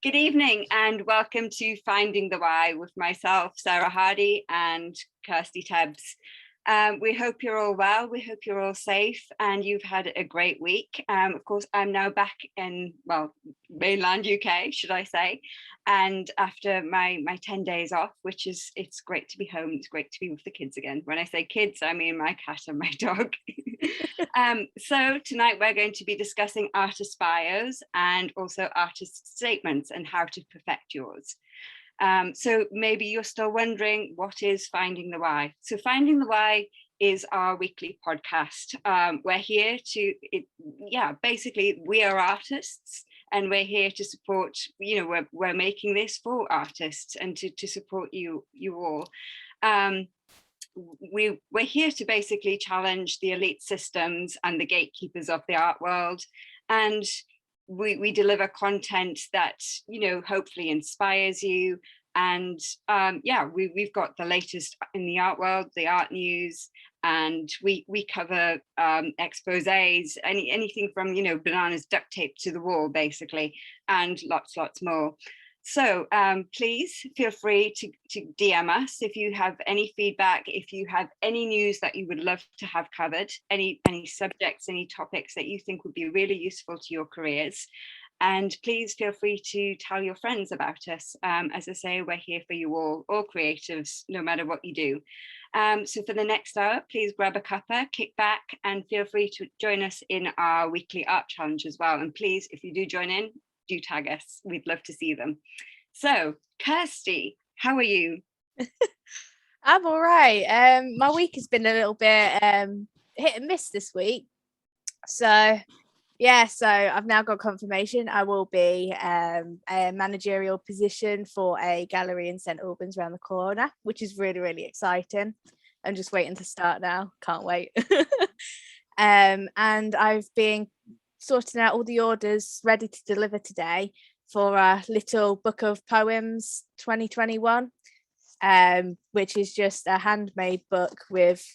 Good evening and welcome to Finding the Why with myself, Sarah Hardy, and Kirstie Tebbs. We hope you're all well, we hope you're all safe and you've had a great week. Of course, I'm now back in, mainland UK, should I say, and after my 10 days off, it's great to be home, it's great to be with the kids again. When I say kids, I mean my cat and my dog. So tonight we're going to be discussing artist bios and also artist statements and how to perfect yours. So maybe you're still wondering, what is Finding the Why? So Finding the Why is our weekly podcast. We're here basically we are artists and we're here to support, we're making this for artists and to support you all. We're here to basically challenge the elite systems and the gatekeepers of the art world, and we deliver content that hopefully inspires you. And we've got the latest in the art world, the art news, and we cover exposés, anything from bananss duct tape to the wall basically, and lots more. So please feel free to DM us if you have any feedback, if you have any news that you would love to have covered, any subjects, any topics that you think would be really useful to your careers. And please feel free to tell your friends about us. As I say, we're here for you all creatives, no matter what you do. So for the next hour, please grab a cuppa, kick back, and feel free to join us in our weekly art challenge as well. And please, if you do join in, do tag us. We'd love to see them. So, Kirstie, how are you? I'm all right. My week has been a little bit hit and miss this week. So I've now got confirmation I will be a managerial position for a gallery in St Albans around the corner, which is really, really exciting. I'm just waiting to start now. Can't wait. And I've been sorting out all the orders ready to deliver today for our little book of poems 2021, which is just a handmade book with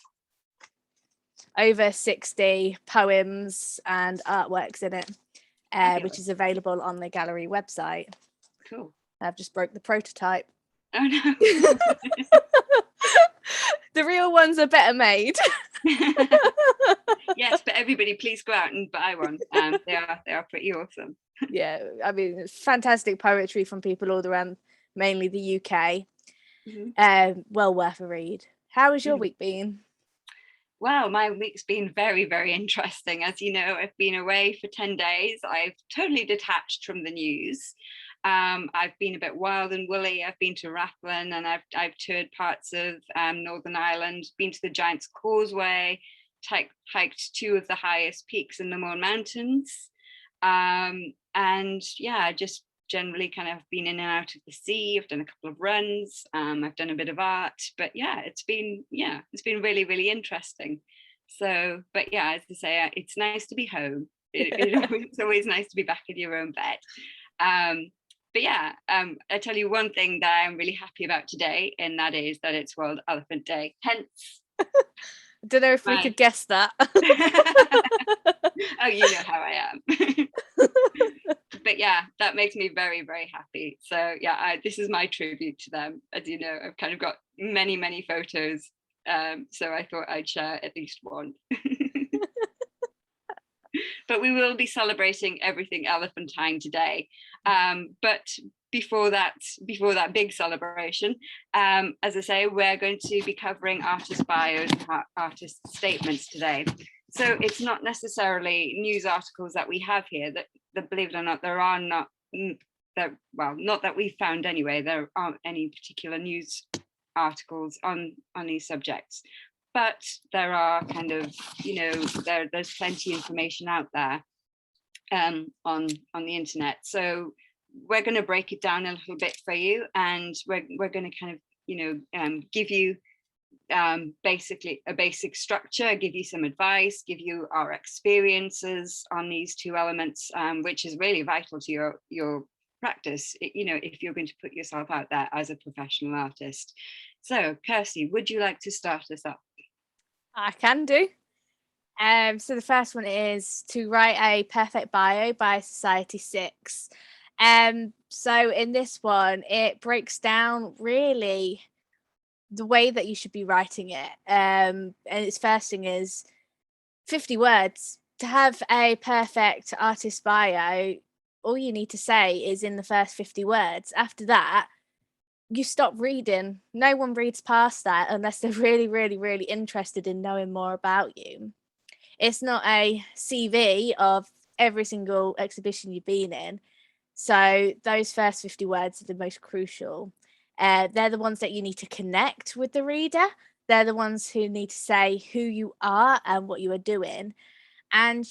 over 60 poems and artworks in it, which is available on the gallery website. Cool. I've just broke the prototype. Oh no. The real ones are better made. Yes, but everybody please go out and buy one. They are pretty awesome. Yeah, I mean, it's fantastic poetry from people all around, mainly the UK. Mm-hmm. Well worth a read. How has your week been? Well, my week's been very, very interesting. As you know, I've been away for 10 days. I've totally detached from the news. I've been a bit wild and woolly. I've been to Rathlin and I've toured parts of Northern Ireland, been to the Giant's Causeway, hiked 2 of the highest peaks in the Mourne Mountains. Just generally kind of been in and out of the sea. I've done a couple of runs. I've done a bit of art, but it's been really, really interesting. So, but yeah, as I say, it's nice to be home. It's always nice to be back in your own bed. I tell you one thing that I'm really happy about today, and that is that it's World Elephant Day. Hence, I don't know if we could guess that. Oh, you know how I am. But yeah, that makes me very, very happy. So yeah, this is my tribute to them. As you know, I've kind of got many, many photos. So I thought I'd share at least one. But we will be celebrating everything elephantine today. But before that big celebration, as I say, we're going to be covering artist bios and artist statements today. So it's not necessarily news articles that we have here that believe it or not, there are not that we've found anyway, there aren't any particular news articles on these subjects. But there are kind of, there's plenty of information out there on the internet. So we're going to break it down a little bit for you, and we're going to kind of, give you basically a basic structure, give you some advice, give you our experiences on these 2 elements, which is really vital to your practice, if you're going to put yourself out there as a professional artist. So, Kirstie, would you like to start us up? I can do. So the first one is to write a perfect bio by Society 6. So in this one, it breaks down really the way that you should be writing it. And its first thing is 50 words. To have a perfect artist bio, all you need to say is in the first 50 words. After that, you stop reading. No one reads past that unless they're really, really, really interested in knowing more about you. It's not a CV of every single exhibition you've been in. So those first 50 words are the most crucial. They're the ones that you need to connect with the reader. They're the ones who need to say who you are and what you are doing. And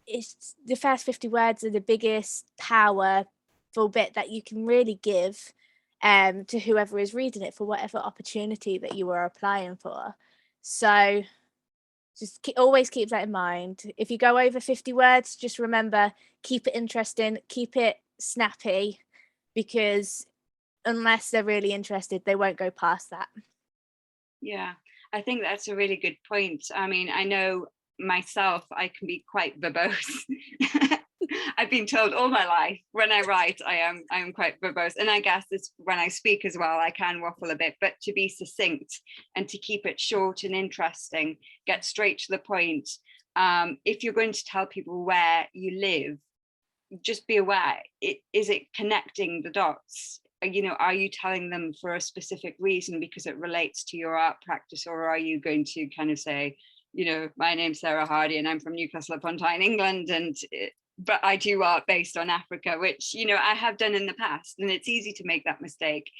it's the first 50 words are the biggest powerful bit that you can really give to whoever is reading it for whatever opportunity that you are applying for. So just always keep that in mind. If you go over 50 words, just remember, keep it interesting, keep it snappy, because unless they're really interested, they won't go past that. Yeah, I think that's a really good point. I mean, I know myself, I can be quite verbose. I've been told all my life when I write, I am quite verbose. And I guess this when I speak as well, I can waffle a bit, but to be succinct and to keep it short and interesting, get straight to the point. If you're going to tell people where you live, just be aware, is it connecting the dots? You know, are you telling them for a specific reason because it relates to your art practice, or are you going to kind of say, you know, my name's Sarah Hardy and I'm from Newcastle upon Tyne, England, but I do art based on Africa, which, you know, I have done in the past, and it's easy to make that mistake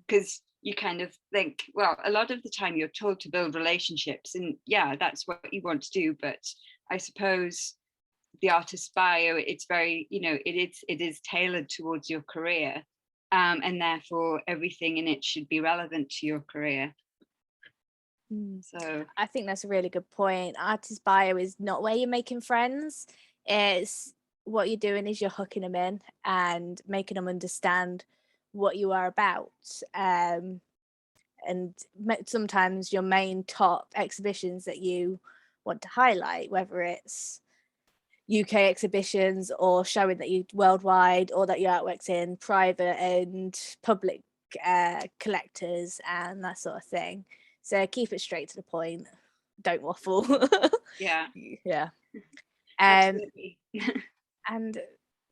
because you kind of think, well, a lot of the time you're told to build relationships, and yeah, that's what you want to do, but I suppose the artist's bio, it's very, you know, it is tailored towards your career, and therefore everything in it should be relevant to your career. So I think that's a really good point. Artist bio is not where you're making friends. It's what you're doing is you're hooking them in and making them understand what you are about. And sometimes your main top exhibitions that you want to highlight, whether it's UK exhibitions or showing that you worldwide, or that your artwork's in private and public collectors and that sort of thing. So keep it straight to the point. Don't waffle. yeah, Yeah. absolutely. And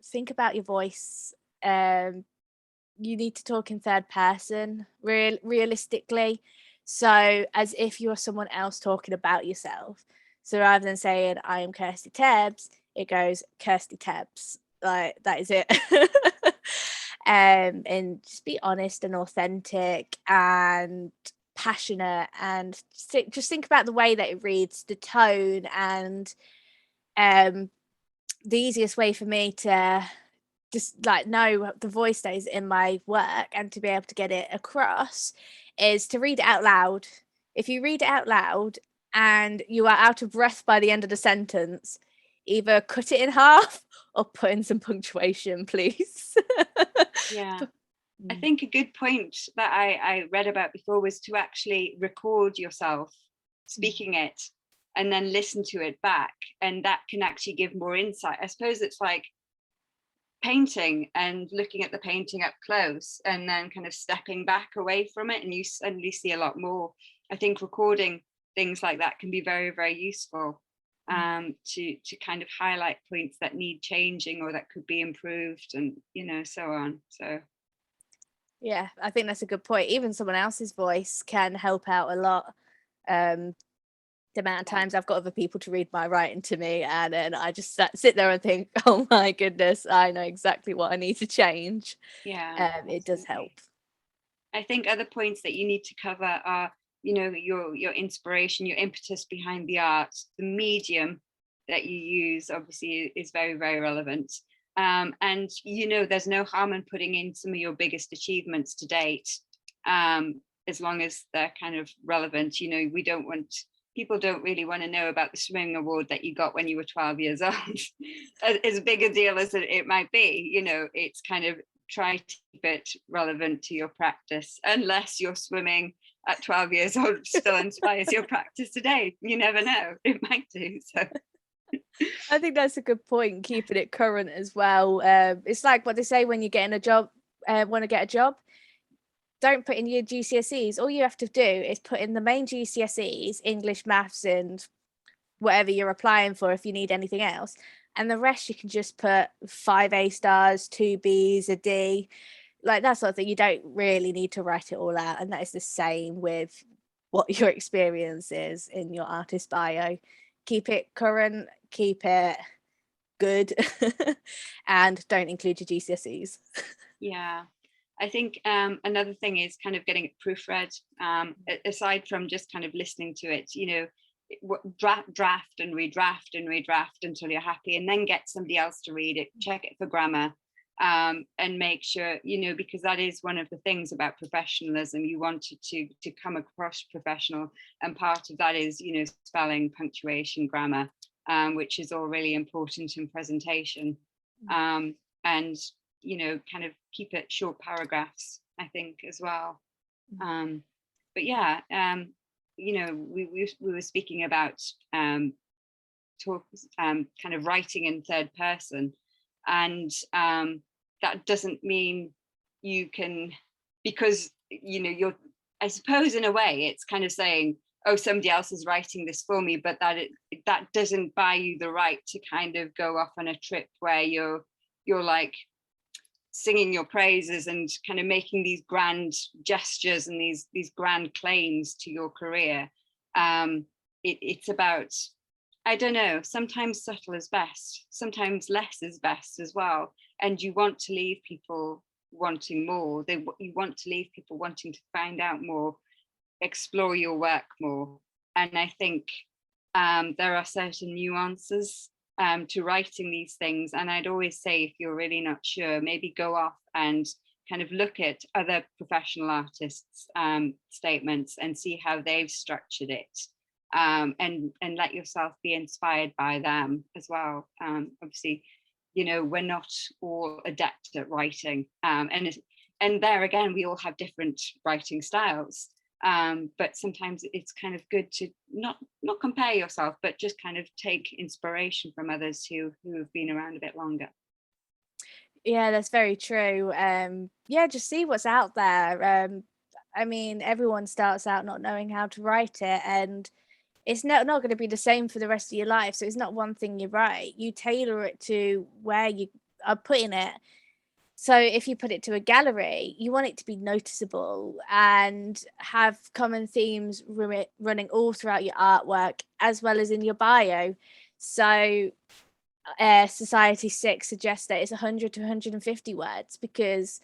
think about your voice. You need to talk in third person, realistically. So as if you're someone else talking about yourself. So rather than saying I am Kirstie Tebbs, it goes Kirstie Tebbs. Like that is it. And just be honest and authentic and passionate, and just think about the way that it reads, the tone, and the easiest way for me to just like know the voice that is in my work and to be able to get it across is to read it out loud. If you read it out loud and you are out of breath by the end of the sentence, either cut it in half or put in some punctuation, please. Yeah. I think a good point that I read about before was to actually record yourself speaking it and then listen to it back, and that can actually give more insight. I suppose it's like painting and looking at the painting up close and then kind of stepping back away from it, and you suddenly see a lot more. I think recording things like that can be very, very useful to kind of highlight points that need changing or that could be improved, and you know, so on. So yeah, I think that's a good point. Even someone else's voice can help out a lot. The amount of times I've got other people to read my writing to me, and then I just sit there and think, oh my goodness, I know exactly what I need to change. Yeah, it does help. I think other points that you need to cover are, you know, your inspiration, your impetus behind the art, the medium that you use obviously is very, very relevant. And you know, there's no harm in putting in some of your biggest achievements to date, as long as they're kind of relevant. You know, people don't really want to know about the swimming award that you got when you were 12 years old. As big a deal as it might be, you know, it's kind of try to keep it relevant to your practice, unless you're swimming at 12 years old still inspires your practice today. You never know, it might do. So I think that's a good point, keeping it current as well. It's like what they say when you're getting a job, want to get a job, don't put in your GCSEs. All you have to do is put in the main GCSEs, English, maths, and whatever you're applying for if you need anything else. And the rest you can just put 5 A stars, 2 Bs, a D, like that sort of thing. You don't really need to write it all out. And that is the same with what your experience is in your artist bio. Keep it current, keep it good, and don't include your GCSEs. Yeah. I think another thing is kind of getting it proofread, aside from just kind of listening to it, draft and redraft until you're happy, and then get somebody else to read it, check it for grammar, and make sure, because that is one of the things about professionalism. You want it to come across professional, and part of that is, spelling, punctuation, grammar, which is all really important in presentation. And kind of keep it short paragraphs, I think, as well. But yeah, we were speaking about kind of writing in third person, and that doesn't mean you can, because you're, I suppose in a way it's kind of saying, oh, somebody else is writing this for me, but that doesn't buy you the right to kind of go off on a trip where you're like singing your praises and kind of making these grand gestures and these grand claims to your career. It's about, I don't know, sometimes subtle is best, sometimes less is best as well. And you want to leave people wanting more. You want to leave people wanting to find out more, explore your work more. And I think there are certain nuances to writing these things. And I'd always say, if you're really not sure, maybe go off and kind of look at other professional artists' statements and see how they've structured it, and let yourself be inspired by them as well. Obviously, we're not all adept at writing, and there again, we all have different writing styles. But sometimes it's kind of good to not compare yourself, but just kind of take inspiration from others who have been around a bit longer. Yeah, that's very true. Just see what's out there. I mean, everyone starts out not knowing how to write it, and it's not going to be the same for the rest of your life. So it's not one thing you write. You tailor it to where you are putting it. So if you put it to a gallery, you want it to be noticeable and have common themes running all throughout your artwork, as well as in your bio. So Society 6 suggests that it's 100 to 150 words, because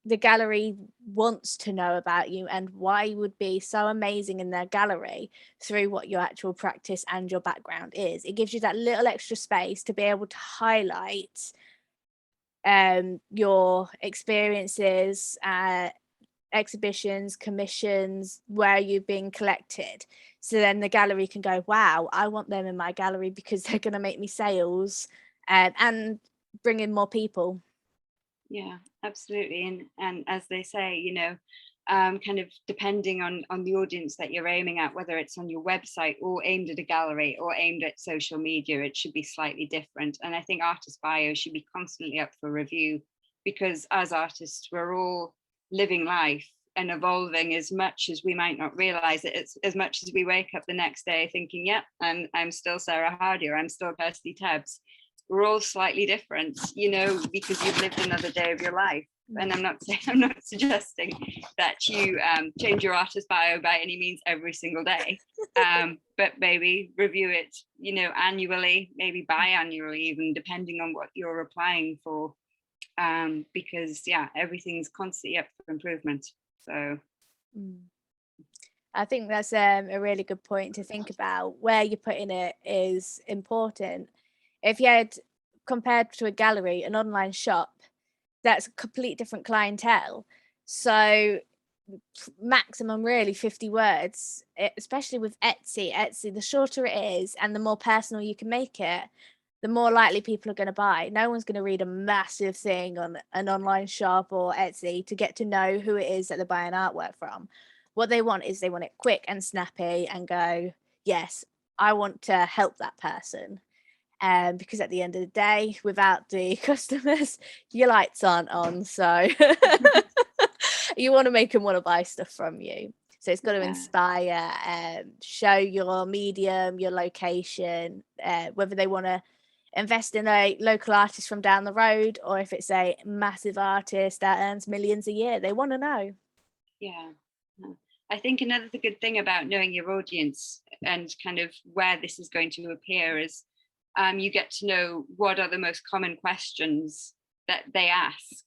the gallery wants to know about you and why you would be so amazing in their gallery through what your actual practice and your background is. It gives you that little extra space to be able to highlight your experiences, exhibitions, commissions, where you've been collected. So then the gallery can go, wow, I want them in my gallery because they're going to make me sales, and bring in more people. Yeah, absolutely. And as they say, kind of depending on the audience that you're aiming at, whether it's on your website or aimed at a gallery or aimed at social media, it should be slightly different. And I think artist bio should be constantly up for review, because as artists, we're all living life and evolving as much as we might not realize it. It's as much as we wake up the next day thinking, yeah, I'm still Sarah Hardy, or I'm still Kirstie Tebbs. We're all slightly different, because you've lived another day of your life. And I'm not suggesting that you change your artist bio by any means every single day, but maybe review it, annually, maybe biannually, even, depending on what you're applying for, because everything's constantly up for improvement. So I think that's a really good point to think about. Where you're putting it is important. If you had, compared to a gallery, an online shop, that's a complete different clientele. So maximum really 50 words, especially with Etsy, the shorter it is and the more personal you can make it, the more likely people are going to buy. No one's going to read a massive thing on an online shop or Etsy to get to know who it is that they're buying artwork from. What they want is, they want it quick and snappy and go, yes, I want to help that person. because at the end of the day, without the customers, your lights aren't on. So you want to make them want to buy stuff from you. So it's got to inspire, show your medium, your location, whether they want to invest in a local artist from down the road, or if it's a massive artist that earns millions a year. They want to know. Yeah. I think another good thing about knowing your audience and kind of where this is going to appear is you get to know what are the most common questions that they ask,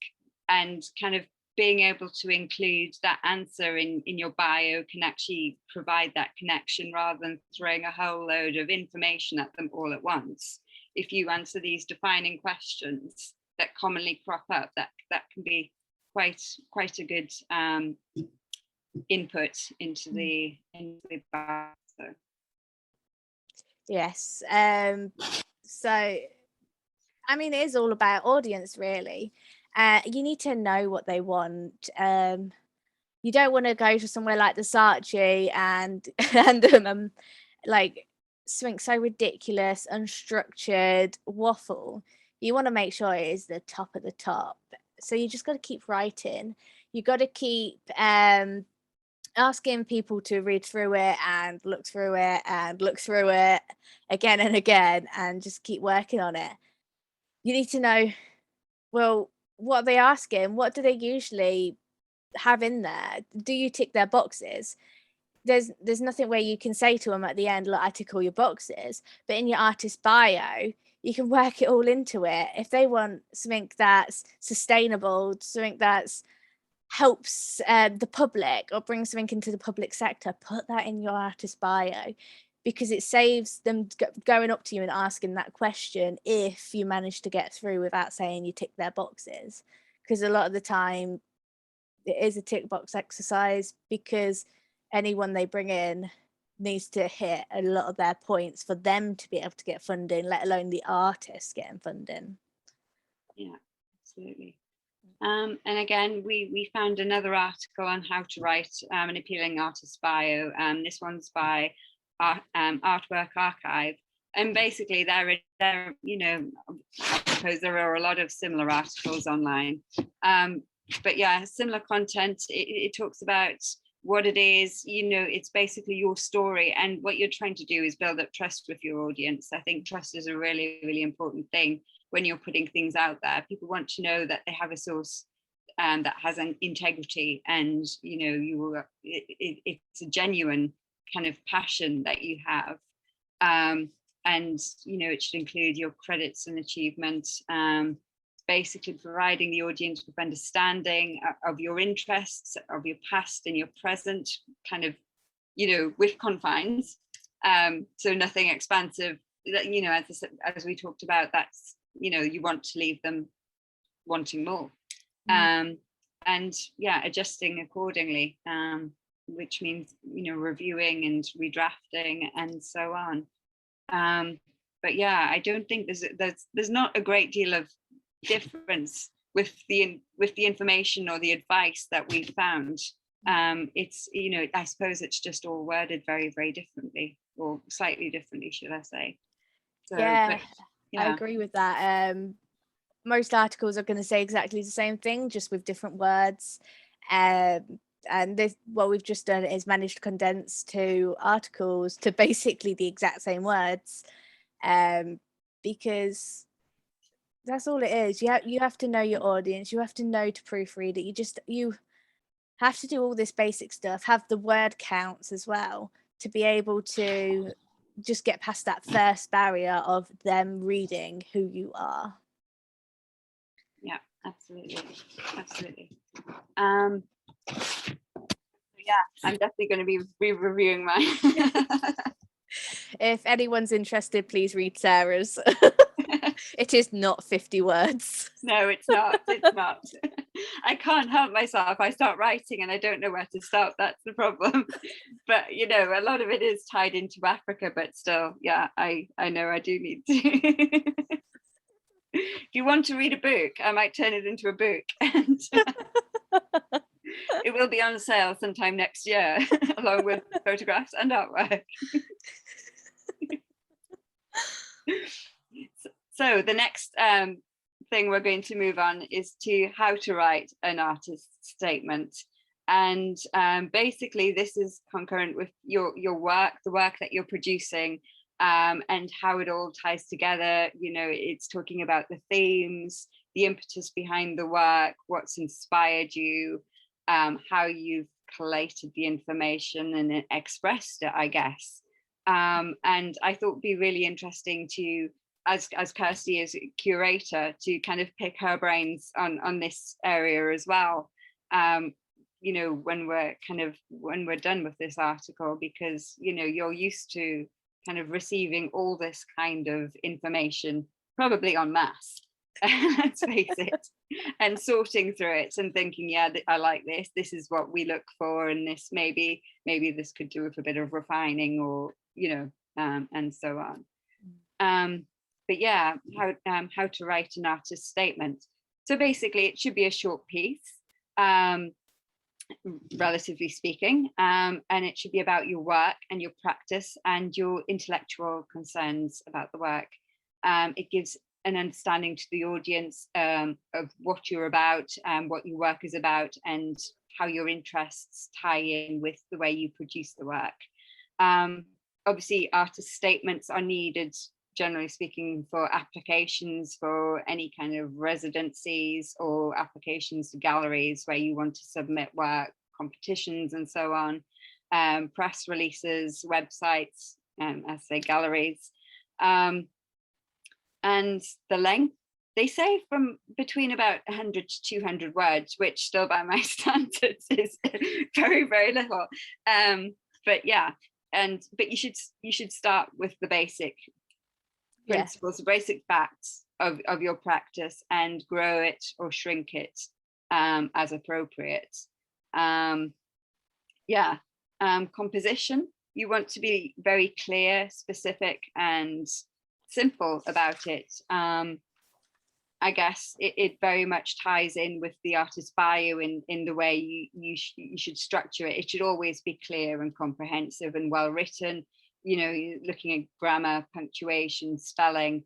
and kind of being able to include that answer in your bio can actually provide that connection rather than throwing a whole load of information at them all at once. If you answer these defining questions that commonly crop up, that can be quite a good input into the bio. So. Yes. So, I mean, it is all about audience, really. You need to know what they want. You don't want to go to somewhere like the Saatchi and like something so ridiculous, unstructured waffle. You want to make sure it is the top of the top. So you just got to keep writing. You got to keep asking people to read through it and look through it and look through it again and again, and just keep working on it. You need to know, well, what are they asking? What do they usually have in there? Do you tick their boxes? There's nothing where you can say to them at the end, look, I tick all your boxes. But in your artist bio, you can work it all into it. If they want something that's sustainable, something that's helps the public or brings something into the public sector, put that in your artist bio, because it saves them going up to you and asking that question if you manage to get through without saying you tick their boxes. Because a lot of the time it is a tick box exercise, because anyone they bring in needs to hit a lot of their points for them to be able to get funding, let alone the artists getting funding. Yeah, absolutely. And again, we found another article on how to write an appealing artist bio. This one's by Artwork Archive, and basically there, you know, I suppose there are a lot of similar articles online. But yeah, similar content. It talks about what it is, you know, it's basically your story, and what you're trying to do is build up trust with your audience. I think trust is a really, really important thing when you're putting things out there. People want to know that they have a source that has an integrity, and you know, it's a genuine kind of passion that you have, and you know, it should include your credits and achievements. Basically providing the audience with understanding of your interests, of your past and your present, kind of, you know, with confines. So nothing expansive, you know, as we talked about, that's, you know, you want to leave them wanting more. And yeah, adjusting accordingly, which means, you know, reviewing and redrafting and so on. But yeah, I don't think there's not a great deal of difference with the information or the advice that we found. It's, you know, I suppose it's just all worded very, very differently, or slightly differently, should I say. So, yeah, yeah. I agree with that. Most articles are going to say exactly the same thing, just with different words. And this, what we've just done is managed to condense 2 articles to basically the exact same words, because that's all it is. You have to know your audience. You have to know to proofread it. You have to do all this basic stuff, have the word counts as well, to be able to just get past that first barrier of them reading who you are. Yeah, absolutely. Yeah, I'm definitely going to be reviewing mine. If anyone's interested, please read Sarah's. It is not 50 words. No, it's not. It's not. I can't help myself. I start writing and I don't know where to start. That's the problem. But, you know, a lot of it is tied into Africa, but still, yeah, I know I do need to. If you want to read a book, I might turn it into a book, and it will be on sale sometime next year, along with photographs and artwork. So the next thing we're going to move on is to how to write an artist statement. And basically this is concurrent with your work, the work that you're producing, and how it all ties together. You know, it's talking about the themes, the impetus behind the work, what's inspired you, how you've collated the information and expressed it, I guess. And I thought it'd be really interesting to, as Kirstie is a curator, to kind of pick her brains on this area as well. You know, when we're done with this article, because, you know, you're used to kind of receiving all this kind of information, probably en masse, let's face it, and sorting through it and thinking, yeah, I like this is what we look for, and this maybe this could do with a bit of refining, or, you know, and so on. But yeah, how to write an artist statement. So basically it should be a short piece, relatively speaking, and it should be about your work and your practice and your intellectual concerns about the work. It gives an understanding to the audience of what you're about and what your work is about, and how your interests tie in with the way you produce the work. Obviously, artist statements are needed, generally speaking, for applications for any kind of residencies or applications to galleries where you want to submit work, competitions and so on, press releases, websites, essay galleries. And the length, they say from between about 100 to 200 words, which still by my standards is very, very little. But yeah, but you should start with the basic principles, the basic facts of your practice, and grow it or shrink it as appropriate. Composition, you want to be very clear, specific and simple about it. I guess it very much ties in with the artist bio in the way you should structure it. It should always be clear and comprehensive and well written. You know, you're looking at grammar, punctuation, spelling,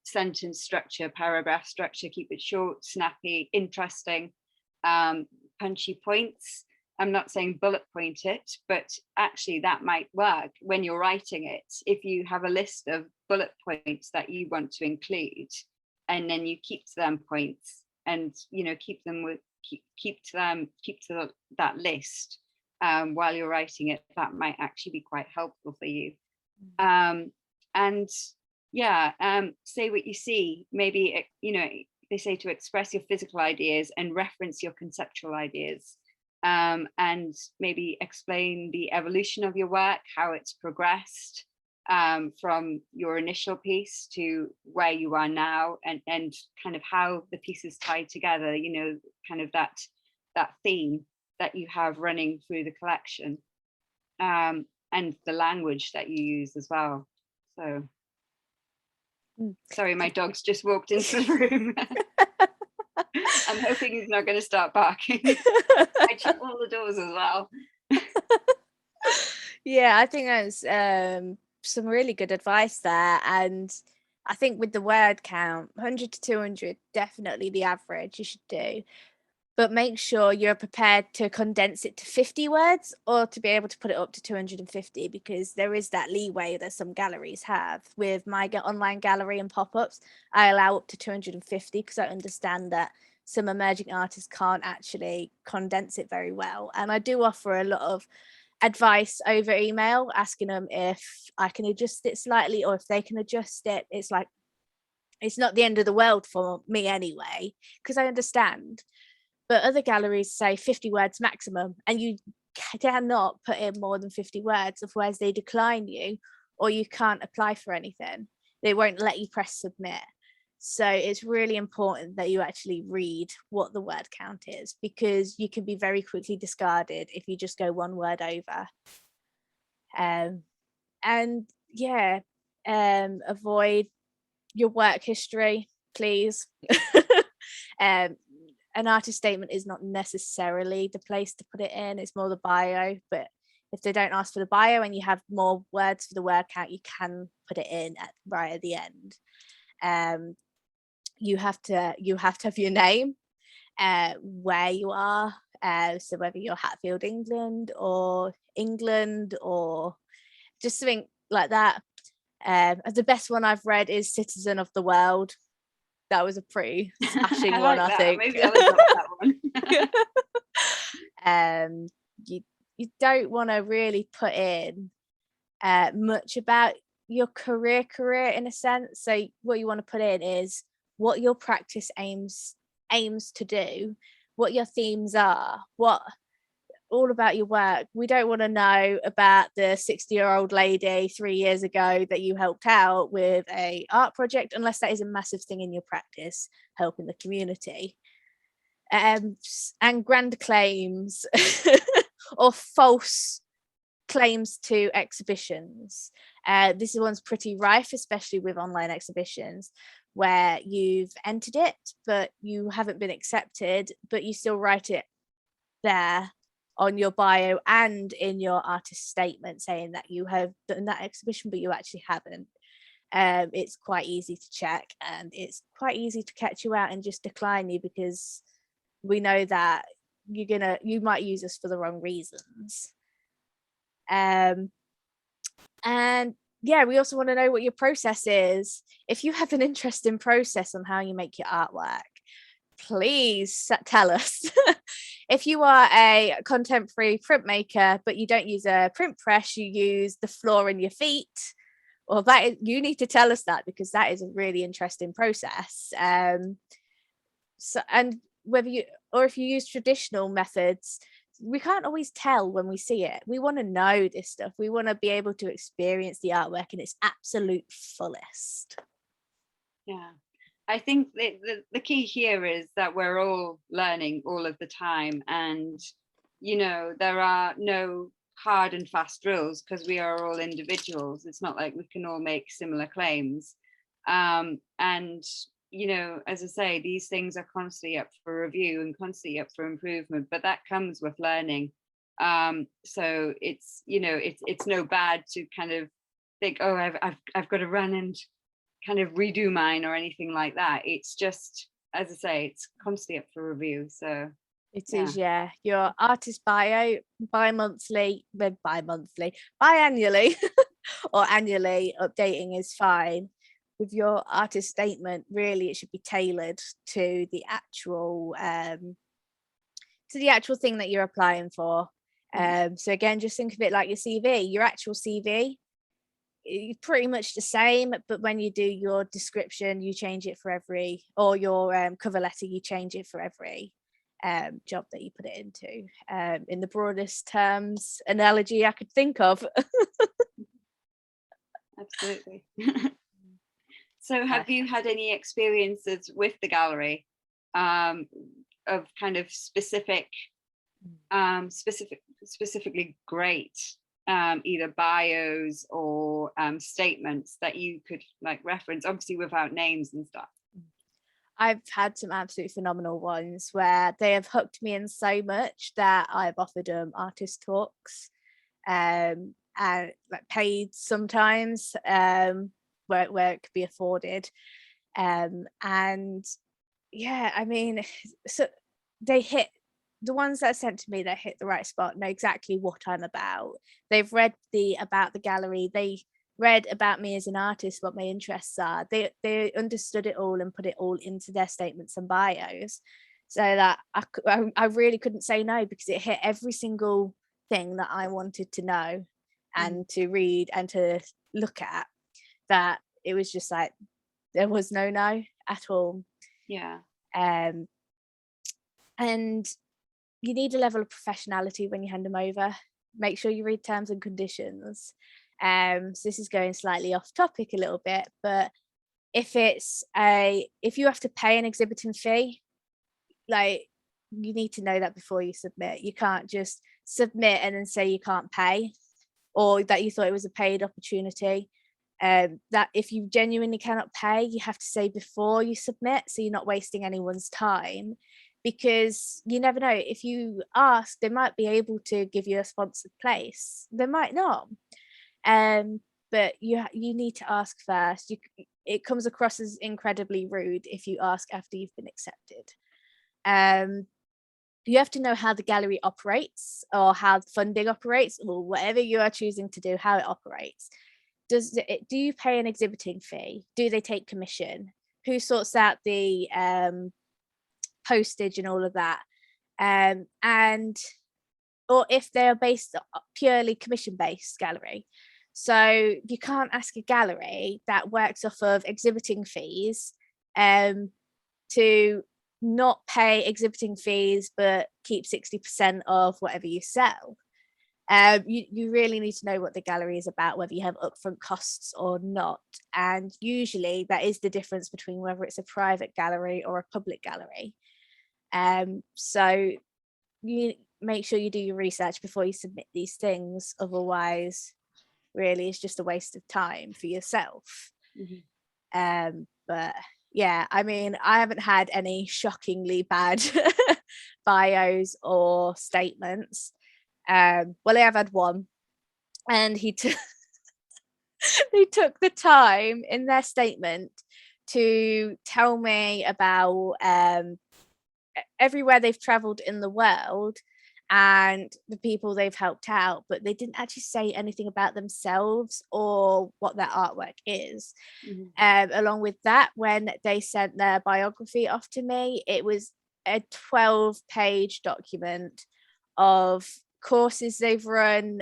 sentence structure, paragraph structure. Keep it short, snappy, interesting, punchy points. I'm not saying bullet point it, but actually that might work when you're writing it. If you have a list of bullet points that you want to include, and then you keep to them points, and, you know, keep to that list while you're writing it, that might actually be quite helpful for you. And yeah, say what you see. Maybe, you know, they say to express your physical ideas and reference your conceptual ideas, and maybe explain the evolution of your work, how it's progressed from your initial piece to where you are now, and kind of how the pieces tie together, you know, kind of that theme that you have running through the collection, and the language that you use as well. So sorry, my dog's just walked into the room. I'm hoping he's not going to start barking. I check all the doors as well. Yeah, I think that's some really good advice there. And I think with the word count, 100 to 200, definitely the average you should do. But make sure you're prepared to condense it to 50 words, or to be able to put it up to 250, because there is that leeway that some galleries have. With my online gallery and pop-ups, I allow up to 250 because I understand that some emerging artists can't actually condense it very well. And I do offer a lot of advice over email, asking them if I can adjust it slightly, or if they can adjust it. It's like, it's not the end of the world for me anyway, because I understand. But other galleries say 50 words maximum, and you cannot put in more than 50 words, otherwise they decline you, or you can't apply for anything. They won't let you press submit. So it's really important that you actually read what the word count is, because you can be very quickly discarded if you just go one word over. And yeah, avoid your work history, please. An artist statement is not necessarily the place to put it in, it's more the bio. But if they don't ask for the bio and you have more words for the word count, you can put it in right at the end. you have to have your name, where you are, so whether you're Hatfield, England, or just something like that. The best one I've read is Citizen of the World. That was a pretty smashing one, I think. Maybe I'll adopt that one. You don't want to really put in much about your career in a sense. So what you want to put in is what your practice aims to do, what your themes are, what all about your work. We don't want to know about the 60-year-old lady 3 years ago that you helped out with a art project, unless that is a massive thing in your practice, helping the community. And grand claims or false claims to exhibitions. This one's pretty rife, especially with online exhibitions, where you've entered it but you haven't been accepted, but you still write it there on your bio and in your artist statement saying that you have done that exhibition, but you actually haven't. It's quite easy to check, and it's quite easy to catch you out and just decline you, because we know that you might use us for the wrong reasons. And yeah, we also want to know what your process is. If you have an interesting process on how you make your artwork, please tell us. If you are a contemporary printmaker but you don't use a print press, you use the floor in your feet, well, you need to tell us that, because that is a really interesting process. So, and if you use traditional methods, we can't always tell when we see it. We want to know this stuff. We want to be able to experience the artwork in its absolute fullest. Yeah, I think the key here is that we're all learning all of the time, and there are no hard and fast rules, because we are all individuals. It's not like we can all make similar claims, and as I say, these things are constantly up for review and constantly up for improvement, but that comes with learning. So it's it's no bad to kind of think, oh, I've got to run and kind of redo mine or anything like that. It's just, as I say, it's constantly up for review. So is, yeah. Your artist bio biannually or annually updating is fine. With your artist statement, really it should be tailored to the actual thing that you're applying for. So again, just think of it like your CV. Your actual CV, pretty much the same, but when you do your description, you change it for every, or your cover letter, you change it for every job that you put it into, in the broadest terms analogy I could think of. Absolutely. So have you had any experiences with the gallery of kind of specifically great either bios or statements that you could like reference, obviously without names and stuff? I've had some absolutely phenomenal ones where they have hooked me in so much that I've offered them artist talks, and like paid sometimes, where it could be afforded, and yeah, I mean, so they hit the ones that are sent to me, that hit the right spot, know exactly what I'm about. They've read about the gallery, they read about me as an artist, what my interests are, they understood it all and put it all into their statements and bios, so that I really couldn't say no, because it hit every single thing that I wanted to know and to read and to look at, that it was just like there was no at all. Yeah. And you need a level of professionality when you hand them over. Make sure you read terms and conditions. So this is going slightly off topic a little bit, but if you have to pay an exhibiting fee, like, you need to know that before you submit. You can't just submit and then say you can't pay, or that you thought it was a paid opportunity. That if you genuinely cannot pay, you have to say before you submit, so you're not wasting anyone's time, because you never know. If you ask, they might be able to give you a sponsored place, they might not, but you need to ask first. it comes across as incredibly rude if you ask after you've been accepted. You have to know how the gallery operates, or how funding operates, or whatever you are choosing to do, how it operates. Do you pay an exhibiting fee? Do they take commission? Who sorts out the postage and all of that? And or if they're based purely commission based gallery. So you can't ask a gallery that works off of exhibiting fees to not pay exhibiting fees but keep 60% of whatever you sell. You really need to know what the gallery is about, whether you have upfront costs or not. And usually that is the difference between whether it's a private gallery or a public gallery. So you make sure you do your research before you submit these things. Otherwise, really, it's just a waste of time for yourself. But yeah, I mean, I haven't had any shockingly bad bios or statements. Well, I have had one, and he took the time in their statement to tell me about everywhere they've traveled in the world and the people they've helped out, but they didn't actually say anything about themselves or what their artwork is. Along with that, when they sent their biography off to me, it was a 12-page document of courses they've run,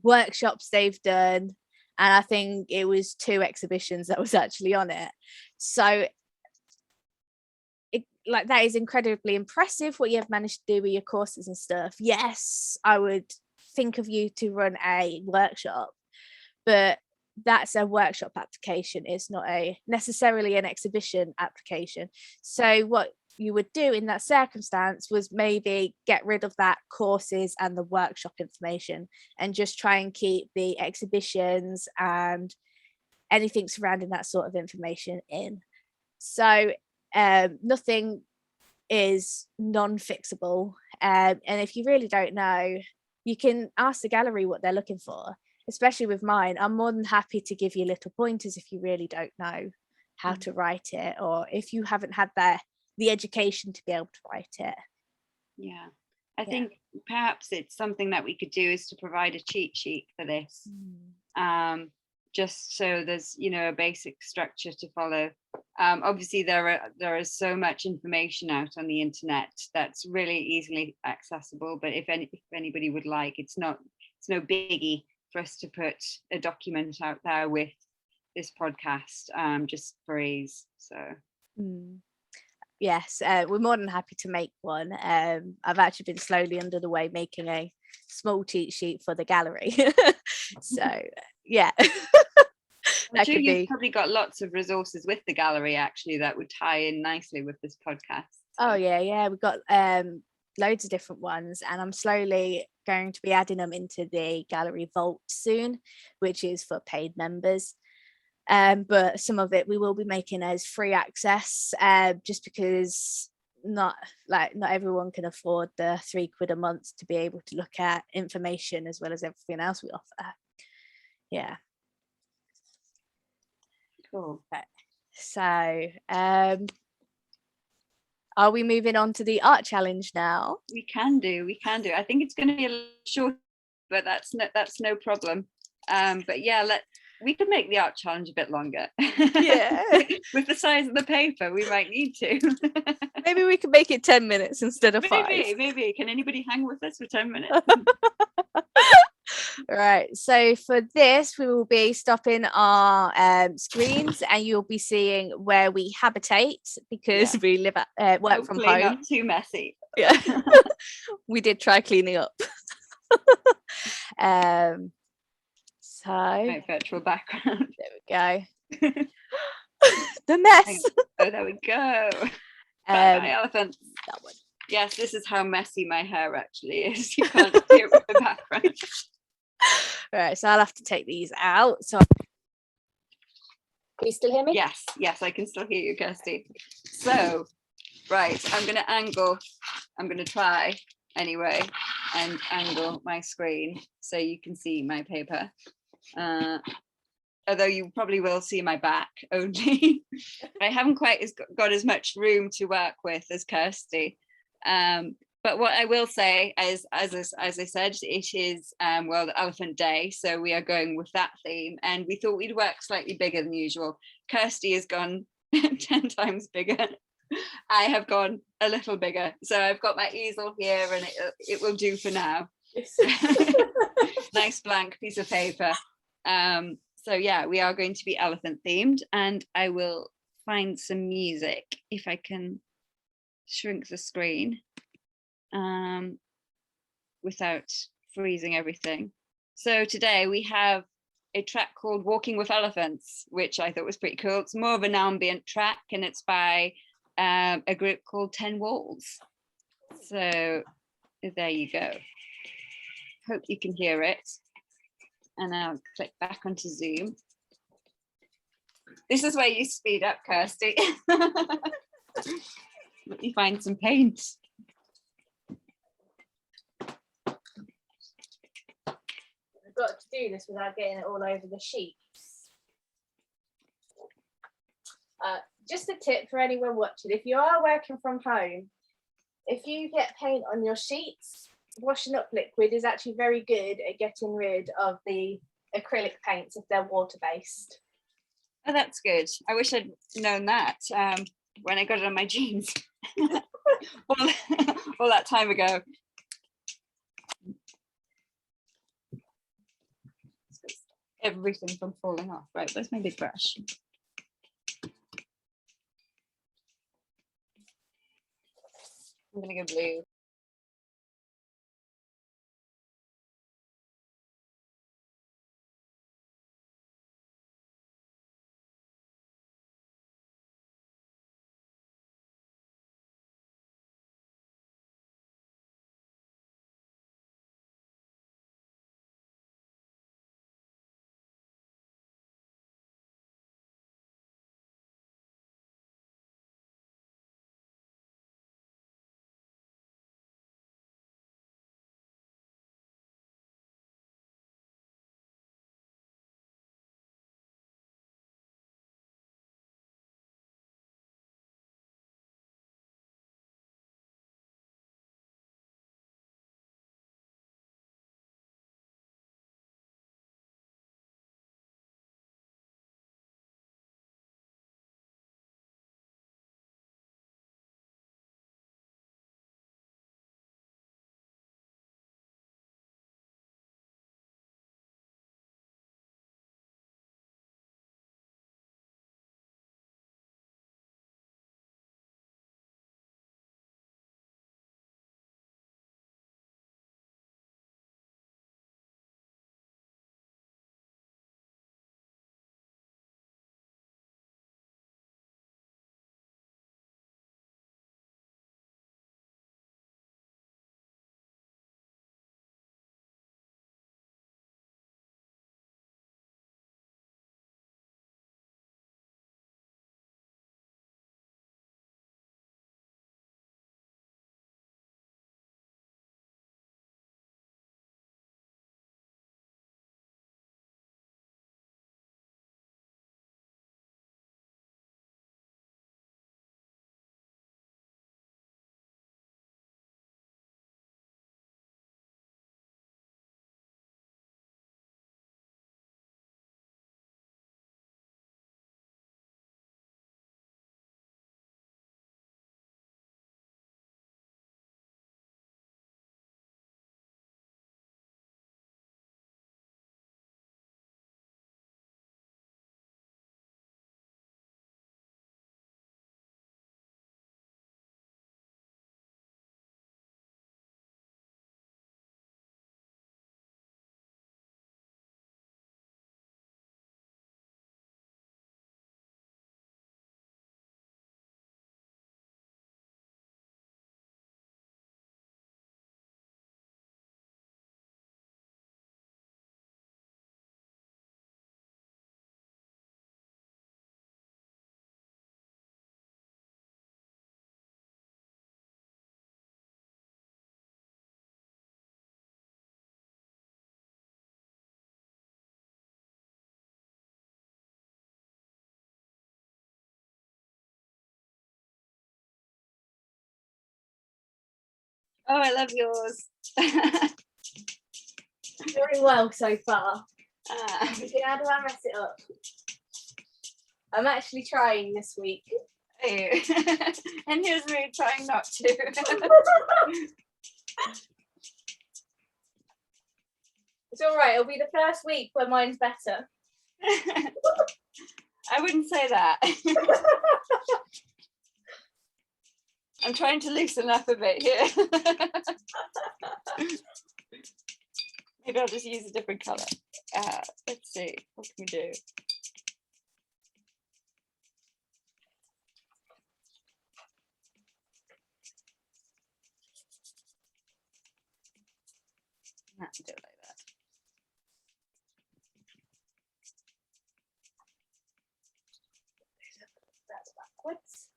workshops they've done, and I think it was 2 exhibitions that was actually on it. So like, that is incredibly impressive what you have managed to do with your courses and stuff. Yes, I would think of you to run a workshop, but that's a workshop application. It's not necessarily an exhibition application. So what you would do in that circumstance was maybe get rid of that courses and the workshop information and just try and keep the exhibitions and anything surrounding that sort of information in. So nothing is non-fixable, and if you really don't know, you can ask the gallery what they're looking for. Especially with mine, I'm more than happy to give you little pointers if you really don't know how to write it, or if you haven't had the education to be able to write it. I think perhaps it's something that we could do is to provide a cheat sheet for this, just so there's a basic structure to follow. Obviously there is so much information out on the internet that's really easily accessible, but if anybody would like, it's no biggie for us to put a document out there with this podcast, just for ease. So yes, we're more than happy to make one. I've actually been slowly under the way making a small cheat sheet for the gallery. So yeah. I'm sure you've probably got lots of resources with the gallery actually that would tie in nicely with this podcast. Oh yeah, we've got loads of different ones, and I'm slowly going to be adding them into the gallery vault soon, which is for paid members. But some of it we will be making as free access, just because not everyone can afford the £3 a month to be able to look at information as well as everything else we offer. Yeah. Cool. Okay. So are we moving on to the art challenge now? We can do. I think it's going to be a little short, but that's no problem. But yeah, we could make the art challenge a bit longer. Yeah. With the size of the paper, we might need to. Maybe we could make it 10 minutes instead of 5. Maybe. Can anybody hang with us for 10 minutes? Right, so for this we will be stopping our screens, and you'll be seeing where we habitate, because we live at work Hopefully from home. Not too messy. Yeah. We did try cleaning up. So my virtual background. There we go. The mess. Oh, there we go. Bye, elephant. That one. Yes, this is how messy my hair actually is. You can't see it with the background. Right, so I'll have to take these out. So can you still hear me? Yes, I can still hear you, Kirstie. So, right, I'm going to try anyway and angle my screen so you can see my paper. although you probably will see my back only. I haven't quite got as much room to work with as Kirstie. But what I will say is, as I said, it is World Elephant Day, so we are going with that theme, and we thought we'd work slightly bigger than usual. Kirstie has gone 10 times bigger. I have gone a little bigger, so I've got my easel here, and it will do for now. Nice blank piece of paper. So yeah, we are going to be elephant themed, and I will find some music if I can shrink the screen without freezing everything. So today we have a track called Walking with Elephants, which I thought was pretty cool. It's more of an ambient track, and it's by a group called 10 Walls. So there you go. Hope you can hear it. And I'll click back onto Zoom. This is where you speed up, Kirstie. Let me find some paint. I've got to do this without getting it all over the sheets. Just a tip for anyone watching: if you are working from home, if you get paint on your sheets, washing up liquid is actually very good at getting rid of the acrylic paints if they're water-based. Oh, that's good. I wish I'd known that when I got it on my jeans all that time ago. Everything from falling off. Right, where's my big brush? I'm gonna go blue. Oh, I love yours. Very well so far. Ah. How do I mess it up? I'm actually trying this week. And here's me trying not to. It's all right. It'll be the first week where mine's better. I wouldn't say that. I'm trying to loosen up a bit here. Maybe I'll just use a different colour. Let's see, what can we do? Let's do it like that. That's backwards.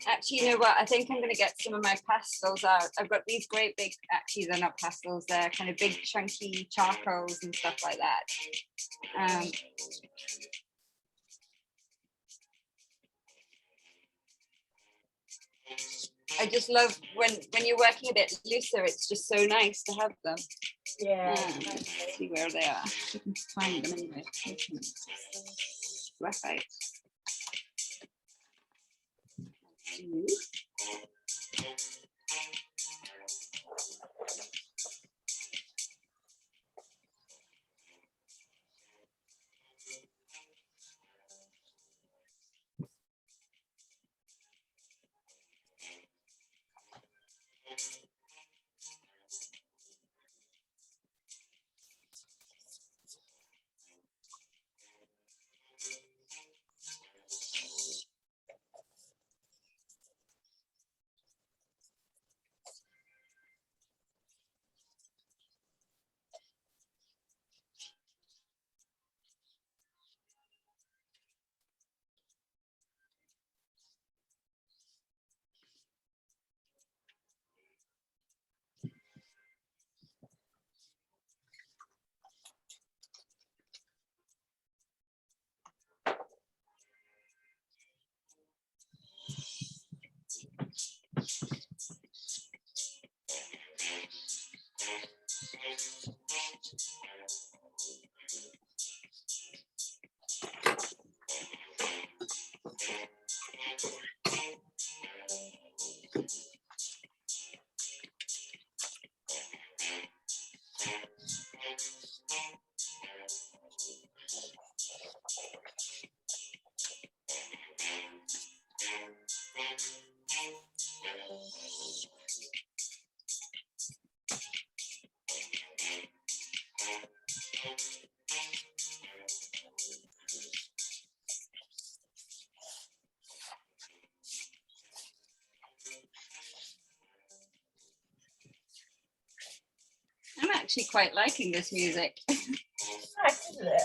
Actually, you know what? I think I'm going to get some of my pastels out. I've got these great big, actually they're not pastels, they're kind of big chunky charcoals and stuff like that. I just love when you're working a bit looser, it's just so nice to have them. Yeah. Let's see where they are. You can find them anyway. Graphite. I'm actually quite liking this music. Nice, isn't it?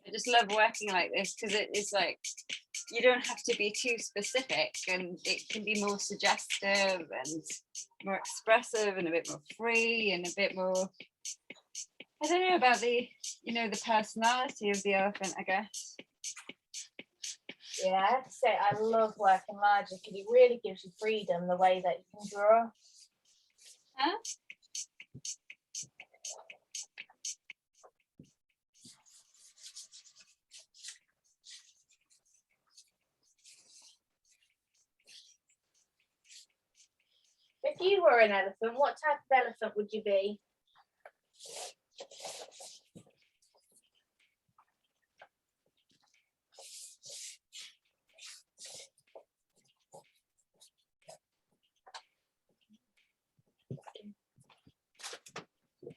I just love working like this because it is like, you don't have to be too specific, and it can be more suggestive and more expressive and a bit more free and a bit more, I don't know about the, the personality of the elephant, I guess. Yeah, I have to say I love working larger because it really gives you freedom the way that you can draw. Huh? If you were an elephant, what type of elephant would you be?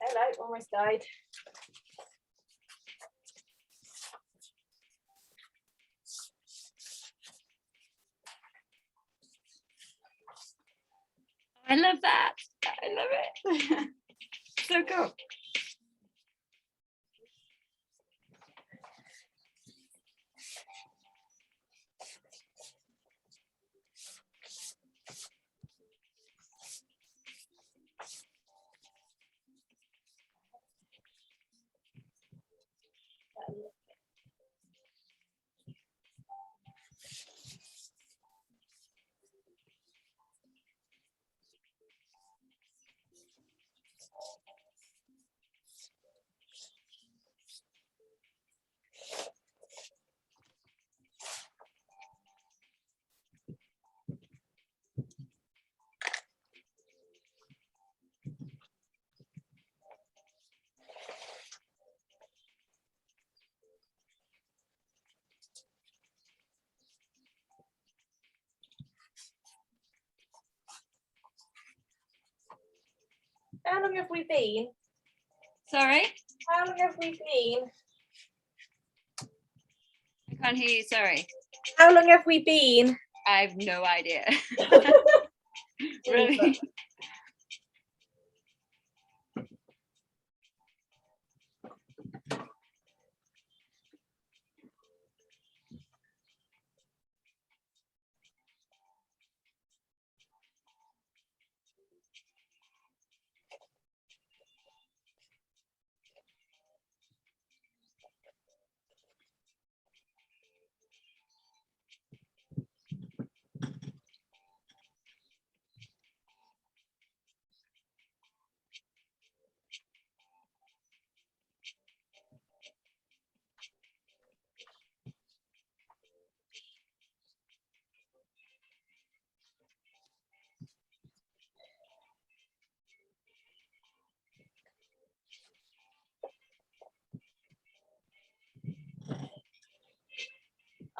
Hello, almost died. I love that. I love it. So cool. How long have we been? Sorry? How long have we been? I can't hear you, sorry. How long have we been? I have no idea. Really?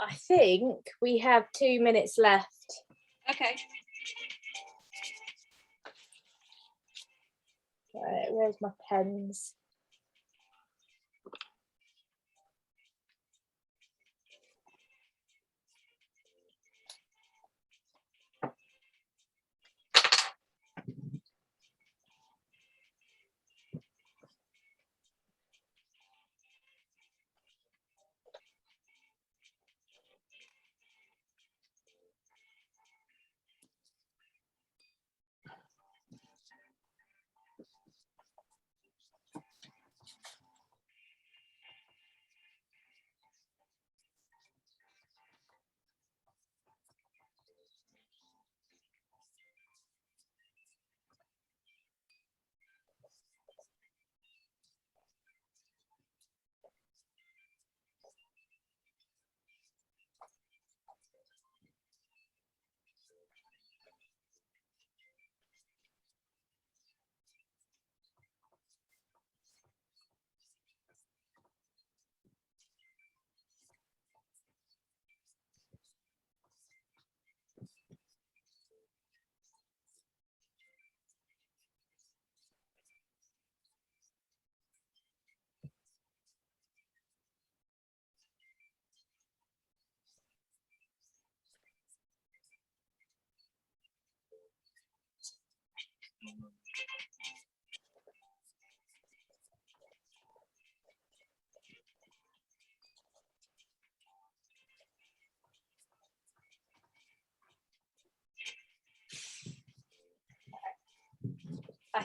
I think we have 2 minutes left. Okay. Right, where's my pens?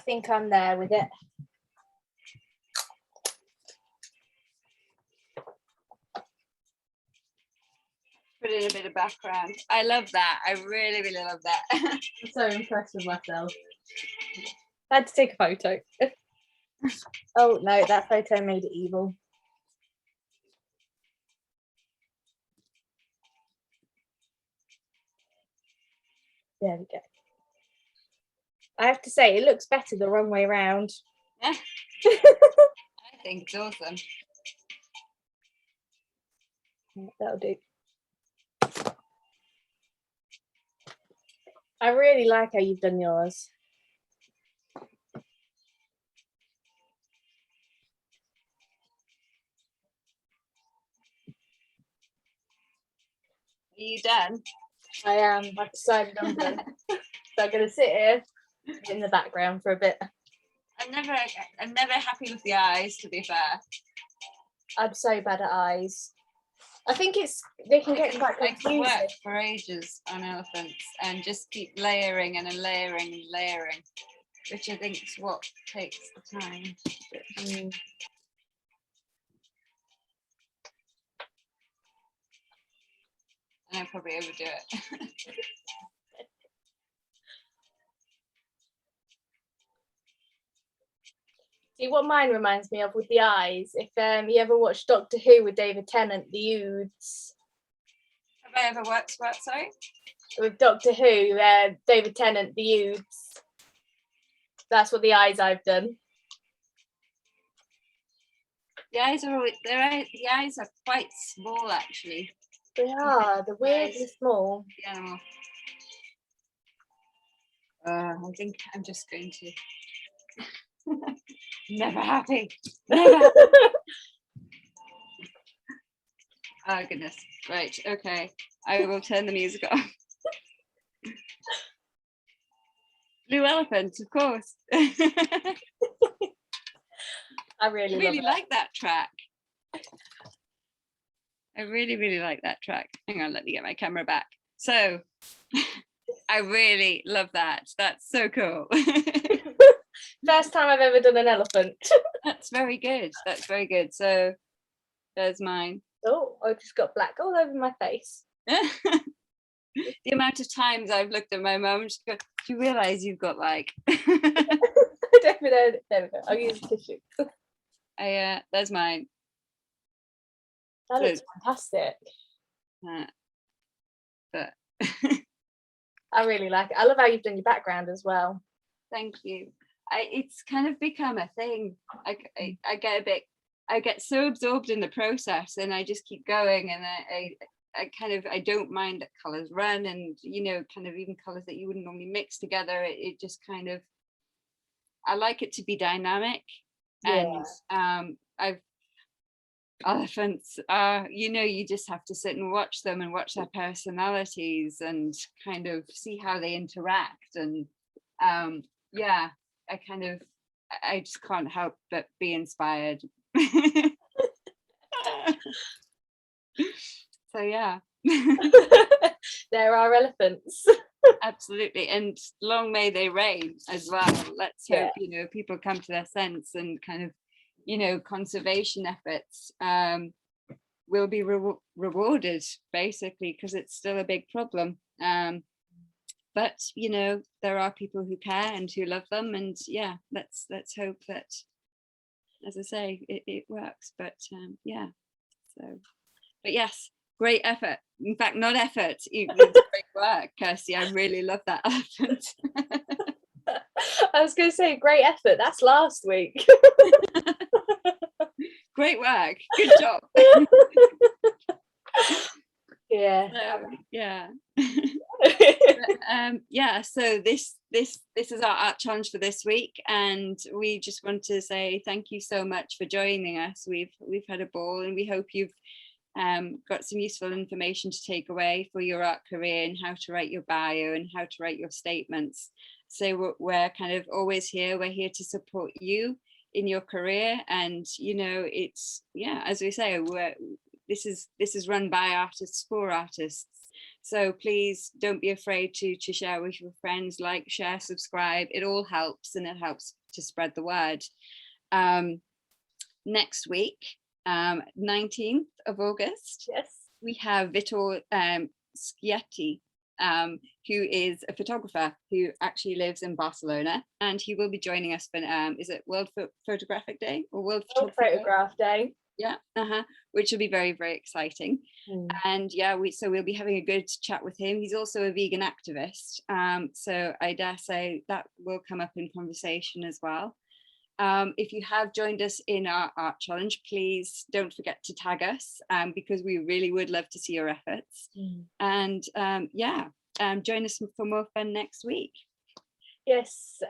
think I'm there with it. Put in a bit of background. I love that. I really, really love that. I'm so impressed with myself. I had to take a photo. Oh no, that photo made it evil. There we go. I have to say, it looks better the wrong way around. I think it's awesome. That'll do. I really like how you've done yours. Are you done? I am. I've decided I'm done. So I'm going to sit here in the background for a bit. I'm never happy with the eyes, to be fair. I'm so bad at eyes. I think they can get quite I can confusing. work for ages on elephants and just keep layering and layering and layering, which I think is what takes the time. And I probably overdo it. See what mine reminds me of with the eyes. If you ever watched Doctor Who with David Tennant, the Youths. Have I ever worked what, sorry? With Doctor Who, David Tennant, the Youths. That's what the eyes I've done. The eyes are quite small, actually. They are. They're weirdly small. The animal. I think I'm just going to. Never happy. Never happy. Oh goodness. Right. Okay. I will turn the music off. Blue Elephant, of course. I really like that track. I really, really like that track. Hang on, let me get my camera back. So I really love that. That's so cool. First time I've ever done an elephant. That's very good. That's very good. So there's mine. Oh, I just got black all over my face. The amount of times I've looked at my mum and she goes, do you realise you've got like There we go. I'll use a tissue. There's mine. That looks fantastic. But I really like it. I love how you've done your background as well. Thank you. It's kind of become a thing. I get so absorbed in the process and I just keep going, and I don't mind that colours run, and kind of even colours that you wouldn't normally mix together. It just kind of, I like it to be dynamic. Yeah. And elephants are, you just have to sit and watch them and watch their personalities and kind of see how they interact. And I just can't help but be inspired. So yeah. There are elephants. Absolutely, and long may they reign as well. Let's hope people come to their sense, and kind of conservation efforts will be rewarded, basically, because it's still a big problem. But there are people who care and who love them, and let's hope that, as I say, it works. But but yes, great effort. In fact, not effort, it was great work, Kirstie. I really love that elephant. I was going to say great effort. That's last week. Great work. Good job. Yeah. So this is our art challenge for this week, and we just want to say thank you so much for joining us. We've had a ball, and we hope you've got some useful information to take away for your art career, and how to write your bio and how to write your statements. So we're kind of always here. We're here to support you in your career, and it's as we say, this is run by artists for artists. So please don't be afraid to share with your friends, like, share, subscribe. It all helps, and it helps to spread the word. Next week, 19th of August, Yes. we have Vitor Schietti, who is a photographer who actually lives in Barcelona, and he will be joining us for is it World Photographic Day or World Photograph Day? Yeah, which will be very, very exciting. And yeah, we'll be having a good chat with him. He's also a vegan activist, so I dare say that will come up in conversation as well. If you have joined us in our art challenge, please don't forget to tag us, because we really would love to see your efforts. And join us for more fun next week. Yes,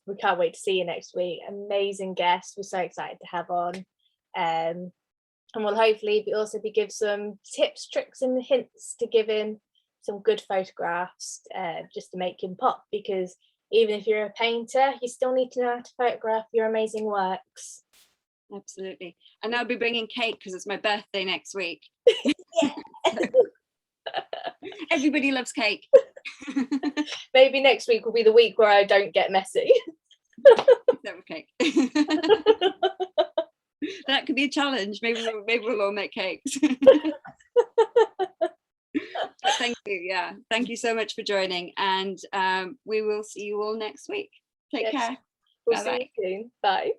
we can't wait to see you next week. Amazing guest. We're so excited to have on. And we'll hopefully also give some tips, tricks and hints to give in some good photographs, just to make him pop, because even if you're a painter, you still need to know how to photograph your amazing works. Absolutely. And I'll be bringing cake because it's my birthday next week. Everybody loves cake. Maybe next week will be the week where I don't get messy. Never cake. That could be a challenge. Maybe we'll all make cakes. But thank you. Yeah, thank you so much for joining, and we will see you all next week. Take care. We'll see you soon. Bye.